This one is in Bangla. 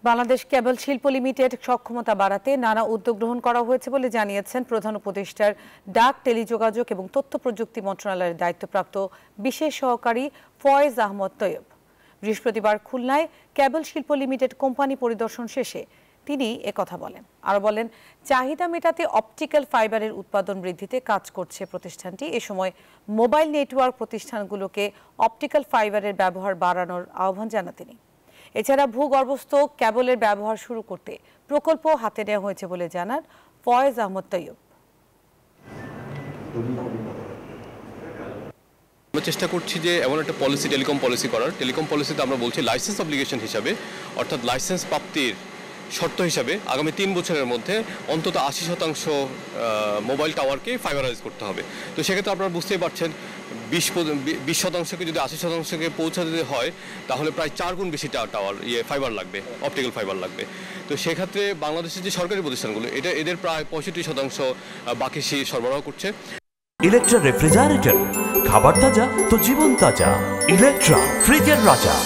বাংলাদেশ কেবল শিল্প লিমিটেড সক্ষমতা বাড়াতে নানা উদ্যোগ গ্রহণ করা হয়েছে বলে জানিয়েছেন প্রধান উপদেষ্টার ডাক, টেলিযোগাযোগ এবং তথ্য প্রযুক্তি মন্ত্রণালয়ের দায়িত্বপ্রাপ্ত বিশেষ সহকারী ফয়েজ আহমদ তৈয়ব। বৃহস্পতিবার খুলনায় কেবল শিল্প লিমিটেড কোম্পানি পরিদর্শন শেষে তিনি একথা বলেন। আরও বলেন, চাহিদা মেটাতে অপটিক্যাল ফাইবারের উৎপাদন বৃদ্ধিতে কাজ করছে প্রতিষ্ঠানটি। এ সময় মোবাইল নেটওয়ার্ক প্রতিষ্ঠানগুলোকে অপটিক্যাল ফাইবারের ব্যবহার বাড়ানোর আহ্বান জানান তিনি। এছাড়া ভূগর্ভস্থ কেবলের ব্যবহার শুরু করতে প্রকল্প হাতে নেওয়া হয়েছে বলে জানান ফয়েজ আহমদ তৈয়ব। আমরা চেষ্টা করছি যে এমন একটা পলিসি, টেলিকম পলিসি করার। টেলিকম পলিসিতে আমরা বলছি লাইসেন্স অব্লিগেশন হিসাবে, অর্থাৎ লাইসেন্স প্রাপ্তির শর্ত হিসাবে আগামী 3 বছরের মধ্যে অন্তত 80% মোবাইল টাওয়ারকে ফাইবারাইজ করতে হবে। তো সেক্ষেত্রে আপনারা বুঝতেই পারছেন 20%কে যদি 80%কে পৌঁছাতে হয় তাহলে প্রায় 4 গুণ বেশি টাওয়ার ফাইবার লাগবে, অপটিক্যাল ফাইবার লাগবে। তো সেক্ষেত্রে বাংলাদেশের যে সরকারি প্রতিষ্ঠানগুলো এদের প্রায় 65% বাকি সরবরাহ করছে। ইলেকট্রা রেফ্রিজারেটর, খাবার তাজা তো জীবন তাজা। ইলেকট্রা, ফ্রিজের রাজা।